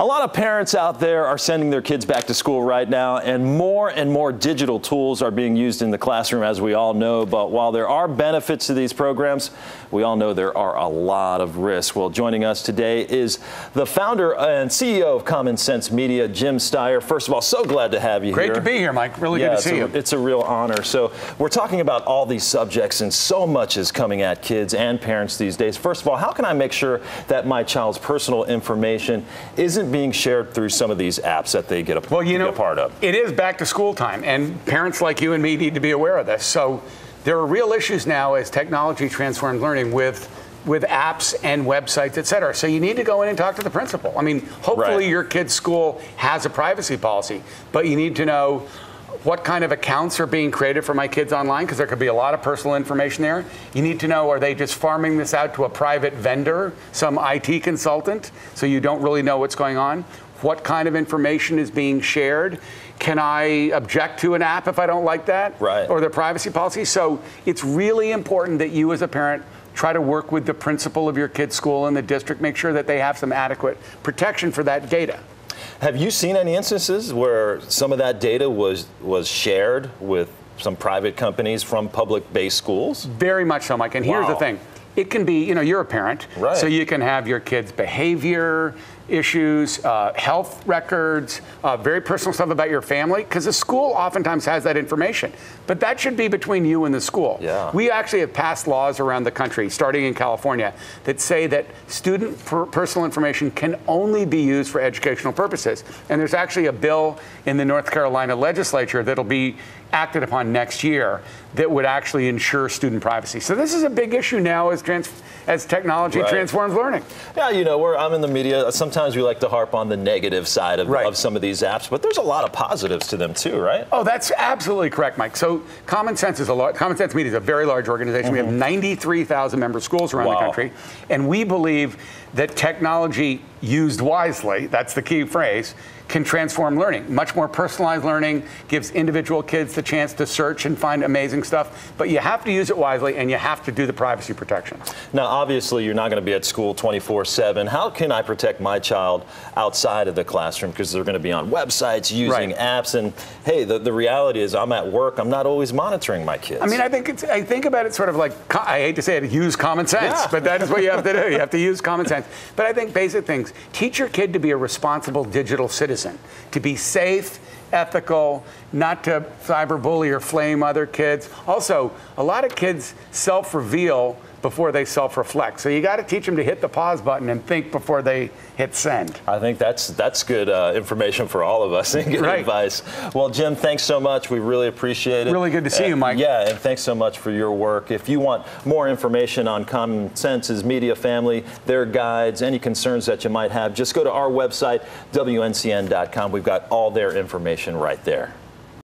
A lot of parents out there are sending their kids back to school right now, and more digital tools are being used in the classroom, as we all know. But while there are benefits to these programs, we all know there are a lot of risks. Well, joining us today is the founder and CEO of Common Sense Media, Jim Steyer. First of all, so glad to have you here. Great to be here, Mike. Really good to see you. It's a real honor. So we're talking about all these subjects, and so much is coming at kids and parents these days. First of all, how can I make sure that my child's personal information isn't being shared through some of these apps that they get a part of? It is back to school time, and parents like you and me need to be aware of this. So there are real issues now as technology transforms learning with apps and websites, et cetera. So you need to go in and talk to the principal. I mean, hopefully your kid's school has a privacy policy, but you need to know what kind of accounts are being created for my kids online, because there could be a lot of personal information there. You need to know, are they just farming this out to a private vendor, some IT consultant, so you don't really know what's going on? What kind of information is being shared? Can I object to an app if I don't like that? Right. Or their privacy policy? So it's really important that you as a parent try to work with the principal of your kid's school and the district, make sure that they have some adequate protection for that data. Have you seen any instances where some of that data was shared with some private companies from public-based schools? Very much so, Mike. And here's the thing. It can be, you're a parent, so you can have your kids' behavior issues, health records, very personal stuff about your family, because the school oftentimes has that information. But that should be between you and the school. Yeah. We actually have passed laws around the country, starting in California, that say that student personal information can only be used for educational purposes. And there's actually a bill in the North Carolina legislature that'll be acted upon next year that would actually ensure student privacy. So this is a big issue now as technology transforms learning. Yeah, I'm in the media. Sometimes we like to harp on the negative side of some of these apps, but there's a lot of positives to them too, right? Oh, that's absolutely correct, Mike. So Common Sense Media is a very large organization. We have 93,000 member schools around the country, and we believe that technology used wisely, that's the key phrase, can transform learning. Much more personalized learning, gives individual kids the chance to search and find amazing stuff, but you have to use it wisely and you have to do the privacy protections. Now, obviously, you're not going to be at school 24/7. How can I protect my child outside of the classroom? Because they're going to be on websites, using apps, and hey, the reality is I'm at work, I'm not always monitoring my kids. I mean, I think about it sort of like, I hate to say it, use common sense, but that is what you have to do. You have to use common sense. But I think basic things, teach your kid to be a responsible digital citizen, to be safe, ethical, not to cyberbully or flame other kids. Also, a lot of kids self-reveal before they self-reflect. So you got to teach them to hit the pause button and think before they hit send. I think that's good information for all of us and good advice. Well, Jim, thanks so much. We really appreciate it. Really good to see you, Mike. Yeah, and thanks so much for your work. If you want more information on Common Sense's media family, their guides, any concerns that you might have, just go to our website, WNCN.com. We've got all their information right there.